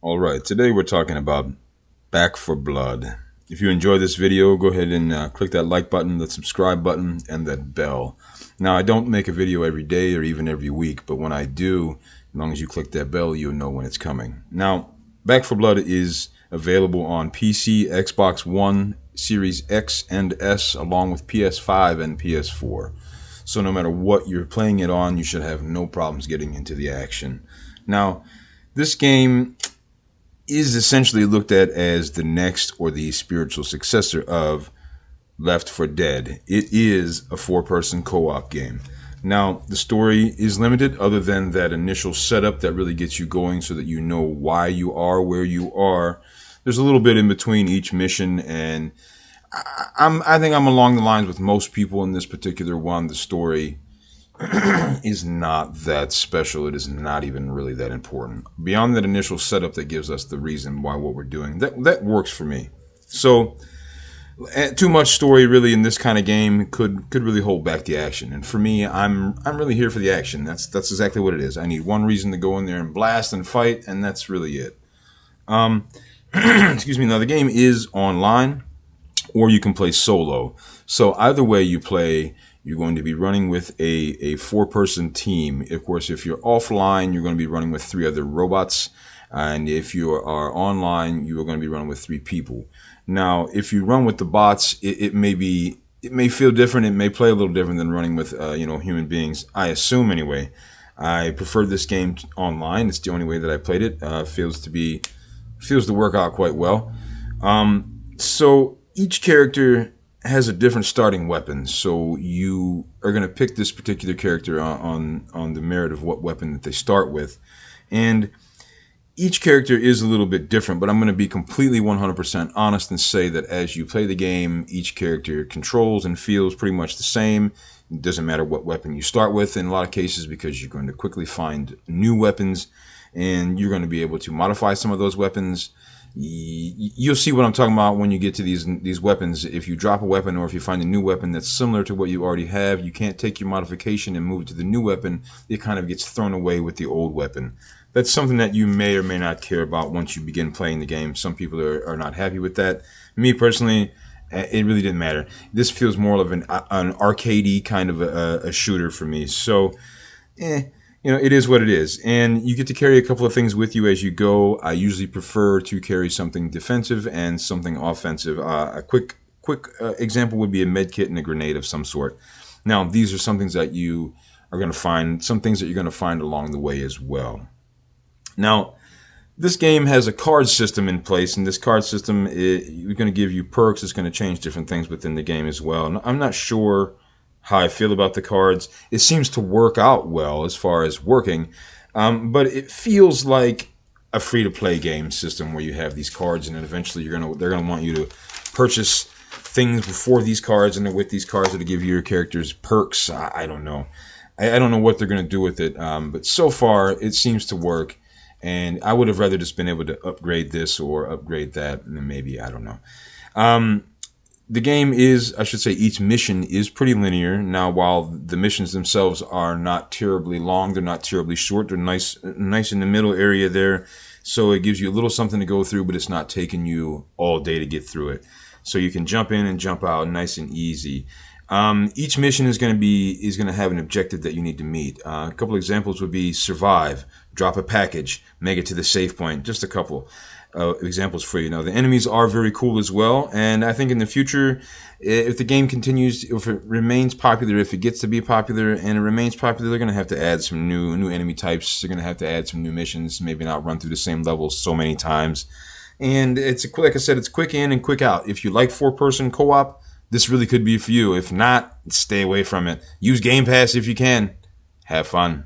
All right, today we're talking about Back 4 Blood. If you enjoy this video, go ahead and click that like button, that subscribe button, and that bell. Now, I don't make a video every day or even every week, but when I do, as long as you click that bell, you'll know when it's coming. Now, Back 4 Blood is available on PC, Xbox One, Series X and S, along with PS5 and PS4. So no matter what you're playing it on, you should have no problems getting into the action. Now, this game is essentially looked at as the next or the spiritual successor of Left 4 Dead. It is a four-person co-op game. Now, the story is limited other than that initial setup that really gets you going so that you know why you are where you are. There's a little bit in between each mission, and I think I'm along the lines with most people in this particular one. The story is not that special. It is not even really that important. Beyond that initial setup that gives us the reason why what we're doing, that works for me. So too much story really in this kind of game could really hold back the action. And for me, I'm really here for the action. That's exactly what it is. I need one reason to go in there and blast and fight, and that's really it. Excuse me. Now the game is online, or you can play solo. So either way you play, you're going to be running with a four-person team. Of course, if you're offline, you're going to be running with three other robots. And if you are online, you are going to be running with three people. Now, if you run with the bots, it may feel different. It may play a little different than running with human beings. I assume anyway. I prefer this game online. It's the only way that I played it. Feels to work out quite well. So each character has a different starting weapon, so you are going to pick this particular character on the merit of what weapon that they start with. And each character is a little bit different, but I'm going to be completely 100% honest and say that as you play the game, each character controls and feels pretty much the same. It doesn't matter what weapon you start with in a lot of cases, because you're going to quickly find new weapons, and you're going to be able to modify some of those weapons. You'll see what I'm talking about when you get to these weapons. If you drop a weapon, or if you find a new weapon that's similar to what you already have, you can't take your modification and move it to the new weapon. It kind of gets thrown away with the old weapon. That's something that you may or may not care about once you begin playing the game. Some people are not happy with that. Me personally, it really didn't matter. This feels more of an arcadey kind of a shooter for me. So, it is what it is. And you get to carry a couple of things with you as you go. I usually prefer to carry something defensive and something offensive. A quick example would be a med kit and a grenade of some sort. Now, these are some things that you are going to find, some things that you're going to find along the way as well. Now, this game has a card system in place, and this card system is going to give you perks. It's going to change different things within the game as well. And I'm not sure how I feel about the cards. It seems to work out well as far as working, but it feels like a free-to-play game system where you have these cards, and then eventually they're gonna want you to purchase things before these cards, and then with these cards that'll give your characters perks. I don't know. I don't know what they're gonna do with it, but so far it seems to work. And I would have rather just been able to upgrade this or upgrade that, and then maybe, I don't know. The game is, I should say, each mission is pretty linear. Now, while the missions themselves are not terribly long, they're not terribly short. They're nice in the middle area there. So it gives you a little something to go through, but it's not taking you all day to get through it. So you can jump in and jump out nice and easy. Each mission is going to have an objective that you need to meet. A couple examples would be survive, drop a package, make it to the safe point. Just a couple examples for you. Now, the enemies are very cool as well, and I think in the future, if the game continues, if it remains popular, if it gets to be popular and it remains popular, they're going to have to add some new enemy types. They're going to have to add some new missions, maybe not run through the same levels so many times. And like I said, it's quick in and quick out. If you like four-person co-op, this really could be for you. If not, stay away from it. Use Game Pass if you can. Have fun.